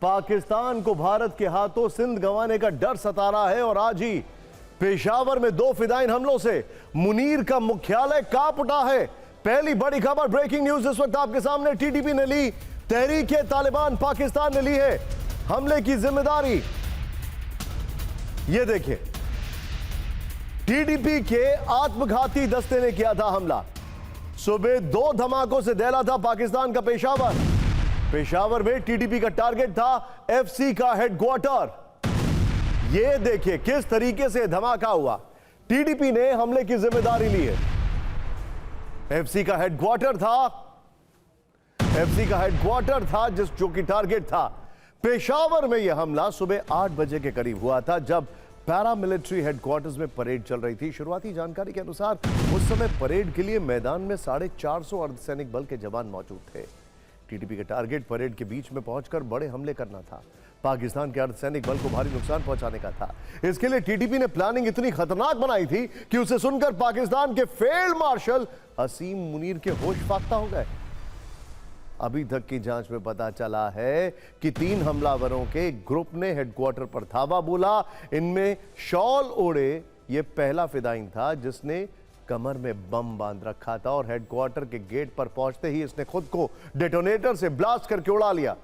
पाकिस्तान को भारत के हाथों सिंध गंवाने का डर सता रहा है और आज ही पेशावर में 2 फिदाइन हमलों से मुनीर का मुख्यालय कांप उठा है। पहली बड़ी खबर, ब्रेकिंग न्यूज इस वक्त आपके सामने। टीटीपी ने ली, तहरीक-ए-तालिबान पाकिस्तान ने ली है हमले की जिम्मेदारी। यह देखिए, टीटीपी के आत्मघाती दस्ते ने किया था हमला। सुबह 2 धमाकों से दहला था पाकिस्तान का पेशावर। पेशावर में टीटीपी का टारगेट था एफसी का हेडक्वार्टर। यह देखिए किस तरीके से धमाका हुआ। टीटीपी ने हमले की जिम्मेदारी ली है। एफसी का हेडक्वार्टर था जो कि टारगेट था। पेशावर में यह हमला सुबह 8 बजे के करीब हुआ था, जब पैरामिलिट्री हेडक्वार्टर्स में परेड चल रही थी। शुरुआती जानकारी के अनुसार उस समय परेड के लिए मैदान में 450 अर्धसैनिक बल के जवान मौजूद थे। टीटीपी का टारगेट परेड के बीच में पहुंचकर बड़े हमले करना था। पाकिस्तान के अर्धसैनिक बल को भारी नुकसान पहुंचाने का था। इसके लिए टीटीपी ने प्लानिंग इतनी खतरनाक बनाई थी कि उसे सुनकर पाकिस्तान के फील्ड मार्शल असीम मुनीर के होश फाख्ता हो गए। अभी तक की जांच में पता चला है कि 3 हमलावरों के ग्रुप ने हेडक्वार्टर पर धावा बोला। इनमें शॉल ओढ़े ये पहला फिदाइन था जिसने कमर में बम बांध रखा था और हेडक्वार्टर के गेट पर पहुंचते ही इसने खुद को डेटोनेटर से ब्लास्ट करके उड़ा लिया।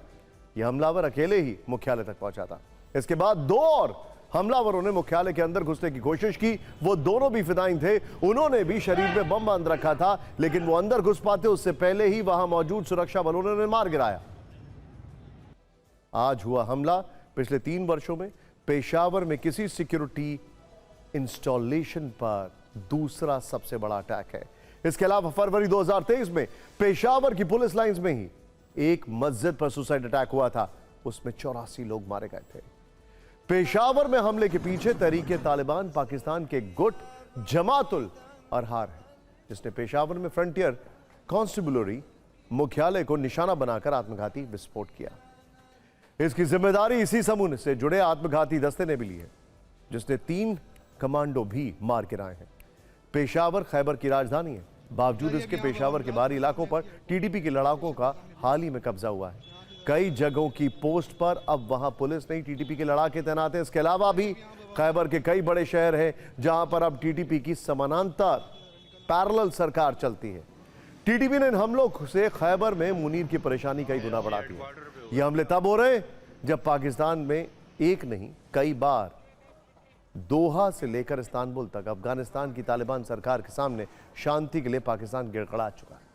यह हमलावर अकेले ही मुख्यालय तक पहुंचा था। इसके बाद 2 और हमलावरों ने मुख्यालय के अंदर घुसने की कोशिश की। वो दोनों भी फिदाइन थे, उन्होंने भी शरीर में बम बांध रखा था, लेकिन वो अंदर घुस पाते उससे पहले ही वहां मौजूद सुरक्षा बलों ने मार गिराया। आज हुआ हमला पिछले 3 वर्षों में पेशावर में किसी सिक्योरिटी इंस्टॉलेशन पर दूसरा सबसे बड़ा अटैक है। इसके अलावा फरवरी 2023 में पेशावर की पुलिस लाइंस में ही एक मस्जिद पर सुसाइड अटैक हुआ था। उसमें 84 लोग मारे गए थे। पेशावर में हमले के पीछे तहरीक-ए-तालिबान पाकिस्तान के गुट जमातुल अरहार है, जिसने पेशावर में फ्रंटियर कॉन्स्टेबुलरी मुख्यालय को निशाना बनाकर आत्मघाती विस्फोट किया। इसकी जिम्मेदारी इसी समूह से जुड़े आत्मघाती दस्ते ने भी ली है, जिसने 3 कमांडो भी मार गिराए हैं। पेशावर खैबर की राजधानी है। बावजूद इसके पेशावर के बाहरी इलाकों पर टीटीपी के लड़ाकों का हाल ही में कब्जा हुआ है। कई जगहों की पोस्ट पर अब वहां पुलिस नहीं, टीटीपी के लड़ाके तैनात हैं। इसके अलावा भी खैबर के कई बड़े शहर हैं जहां पर अब टीटीपी की समानांतर पैरेलल सरकार चलती है। टीटीपी ने इन हमलों से खैबर में मुनीर की परेशानी कई गुना बढ़ा दी है। ये हमले तब हो रहे हैं जब पाकिस्तान में एक नहीं कई बार दोहा से लेकर इस्तांबुल तक अफगानिस्तान की तालिबान सरकार के सामने शांति के लिए पाकिस्तान गिड़गड़ा चुका है।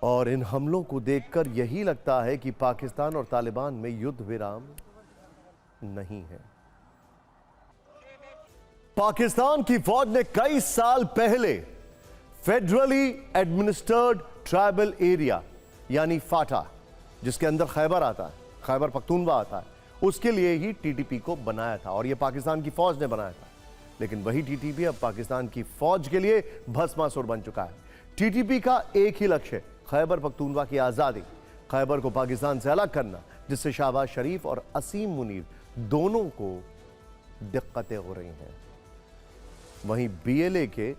और इन हमलों को देखकर यही लगता है कि पाकिस्तान और तालिबान में युद्ध विराम नहीं है। पाकिस्तान की फौज ने कई साल पहले फेडरली एडमिनिस्टर्ड ट्राइबल एरिया यानी फाटा, जिसके अंदर खैबर आता है, खैबर पख्तूनवा आता है, उसके लिए ही टीटीपी को बनाया था और यह पाकिस्तान की फौज ने बनाया था। लेकिन वही टीटीपी अब पाकिस्तान की फौज के लिए भस्मासुर बन चुका है। टीटीपी का एक ही लक्ष्य है, खैबर पख्तूनवा की आज़ादी, खैबर को पाकिस्तान से अलग करना, जिससे शहबाज शरीफ और असीम मुनीर दोनों को दिक्कतें हो रही हैं। वहीं बीएलए के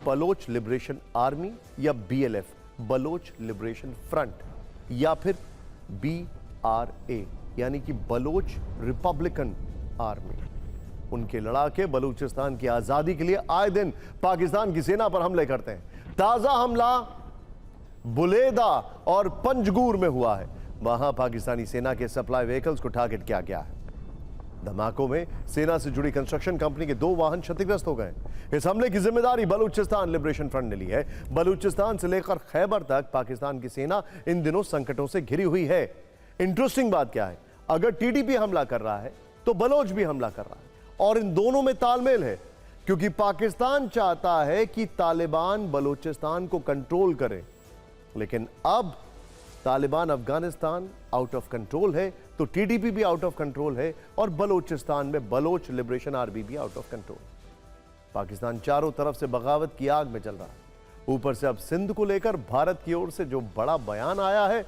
बलोच लिबरेशन आर्मी या बीएलएफ बलोच लिबरेशन फ्रंट या फिर बीआरए यानी कि बलोच रिपब्लिकन आर्मी, उनके लड़ाके बलूचिस्तान की आज़ादी के लिए आए दिन पाकिस्तान की सेना पर हमले करते हैं। ताज़ा हमला बुलेदा और पंजगूर में हुआ है। वहां पाकिस्तानी सेना के सप्लाई व्हीकल्स को टारगेट किया गया है। धमाकों में सेना से जुड़ी कंस्ट्रक्शन कंपनी के 2 वाहन क्षतिग्रस्त हो गए। इस हमले की जिम्मेदारी बलूचिस्तान लिबरेशन फ्रंट ने ली है। बलूचिस्तान से लेकर खैबर तक पाकिस्तान की सेना इन दिनों संकटों से घिरी हुई है। इंटरेस्टिंग बात क्या है, अगर टीटीपी हमला कर रहा है तो बलोच भी हमला कर रहा है और इन दोनों में तालमेल है, क्योंकि पाकिस्तान चाहता है कि तालिबान बलूचिस्तान को कंट्रोल करे। लेकिन अब Taliban Afghanistan out of control है तो टीटीपी भी आउट ऑफ कंट्रोल है और बलूचिस्तान में बलोच लिबरेशन आर्मी भी आउट ऑफ कंट्रोल। पाकिस्तान चारों तरफ से बगावत की आग में चल रहा है। ऊपर से अब सिंध को लेकर भारत की ओर से जो बड़ा बयान आया है,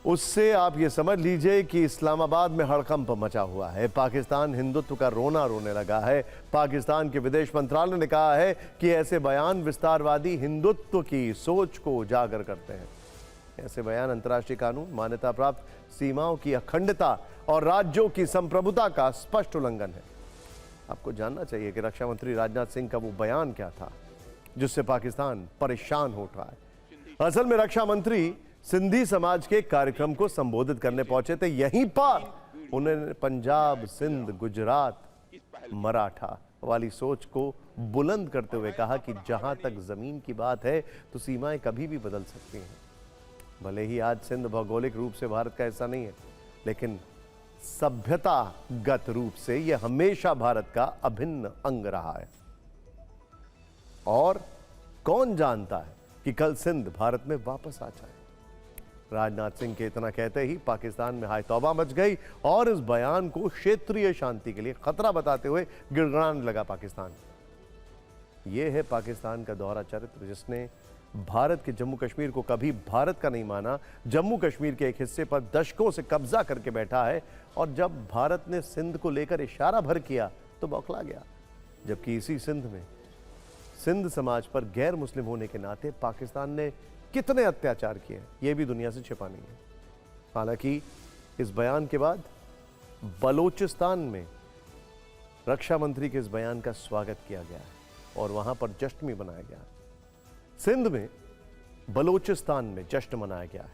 उससे आप ये समझ लीजिए कि इस्लामाबाद में हड़कंप मचा हुआ है। पाकिस्तान हिंदुत्व का रोना रोने लगा है। पाकिस्तान के विदेश मंत्रालय ने कहा है कि ऐसे बयान विस्तारवादी हिंदुत्व की सोच को उजागर करते हैं। ऐसे बयान अंतर्राष्ट्रीय कानून, मान्यता प्राप्त सीमाओं की अखंडता और राज्यों की संप्रभुता का स्पष्ट उल्लंघन है। आपको जानना चाहिए कि रक्षा मंत्री राजनाथ सिंह का वो बयान क्या था जिससे पाकिस्तान परेशान हो उठा है। असल में रक्षा मंत्री सिंधी समाज के कार्यक्रम को संबोधित करने पहुंचे थे। यहीं पर उन्होंने पंजाब, सिंध, गुजरात, मराठा वाली सोच को बुलंद करते हुए कहा कि जहां तक जमीन की बात है तो सीमाएं कभी भी बदल सकती हैं। भले ही आज सिंध भौगोलिक रूप से भारत का हिस्सा नहीं है, लेकिन सभ्यतागत रूप से यह हमेशा भारत का अभिन्न अंग रहा है। और कौन जानता है कि कल सिंध भारत में वापस आ जाए। राजनाथ सिंह के इतना कहते ही पाकिस्तान में हाय तौबा मच गई और इस बयान को क्षेत्रीय शांति के लिए खतरा बताते हुए गिड़गिड़ाने लगा पाकिस्तान। यह है पाकिस्तान का दोहरा चरित्र, जिसने भारत के जम्मू कश्मीर को कभी भारत का नहीं माना, जम्मू कश्मीर के एक हिस्से पर दशकों से कब्जा करके बैठा है, और जब भारत ने सिंध को लेकर इशारा भर किया तो बौखला गया। जबकि इसी सिंध में सिंध समाज पर गैर मुस्लिम होने के नाते पाकिस्तान ने कितने अत्याचार किए यह भी दुनिया से छिपा नहीं है। हालांकि इस बयान के बाद बलोचिस्तान में रक्षा मंत्री के इस बयान का स्वागत किया गया है और वहां पर जश्न भी मनाया गया है। सिंध में, बलोचिस्तान में जश्न मनाया गया है।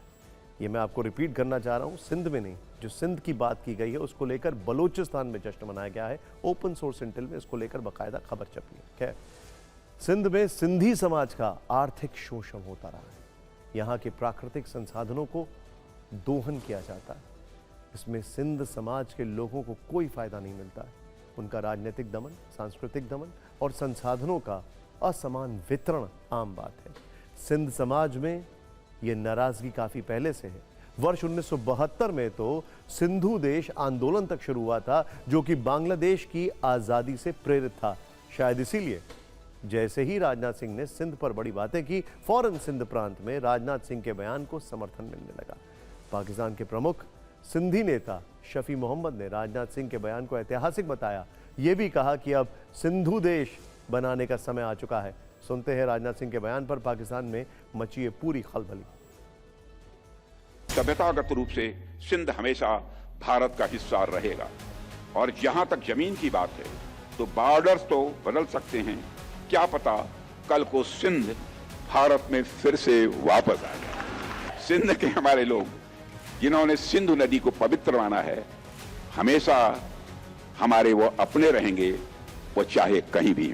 ये मैं आपको रिपीट करना चाह रहा हूं, सिंध में नहीं, जो सिंध की बात की गई है उसको लेकर बलोचिस्तान में जश्न मनाया गया है। ओपन सोर्स इंटेल में इसको लेकर बाकायदा खबर छपी है। खैर, सिंध में सिंधी समाज का आर्थिक शोषण होता रहा है। यहाँ के प्राकृतिक संसाधनों को दोहन किया जाता है। इसमें सिंध समाज के लोगों को कोई फायदा नहीं मिलता है। उनका राजनीतिक दमन, सांस्कृतिक दमन और संसाधनों का असमान वितरण आम बात है। सिंध समाज में यह नाराजगी काफी पहले से है। वर्ष 1972 में तो सिंधु देश आंदोलन तक शुरू हुआ था, जो कि बांग्लादेश की आजादी से प्रेरित था। शायद इसीलिए जैसे ही राजनाथ सिंह ने सिंध पर बड़ी बातें की, फौरन सिंध प्रांत में राजनाथ सिंह के बयान को समर्थन मिलने लगा। पाकिस्तान के प्रमुख सिंधी नेता शफी मोहम्मद ने राजनाथ सिंह के बयान को ऐतिहासिक बताया। यह भी कहा कि अब सिंधु देश बनाने का समय आ चुका है। सुनते हैं राजनाथ सिंह के बयान पर पाकिस्तान में मची है पूरी खलबली। सभ्यतागत रूप से सिंध हमेशा भारत का हिस्सा रहेगा, और जहां तक जमीन की बात है तो बॉर्डर्स तो बदल सकते हैं, क्या पता कल को सिंध भारत में फिर से वापस आ जाए। सिंध के हमारे लोग जिन्होंने सिंधु नदी को पवित्र माना है, हमेशा हमारे वो अपने रहेंगे, वो चाहे कहीं भी हो।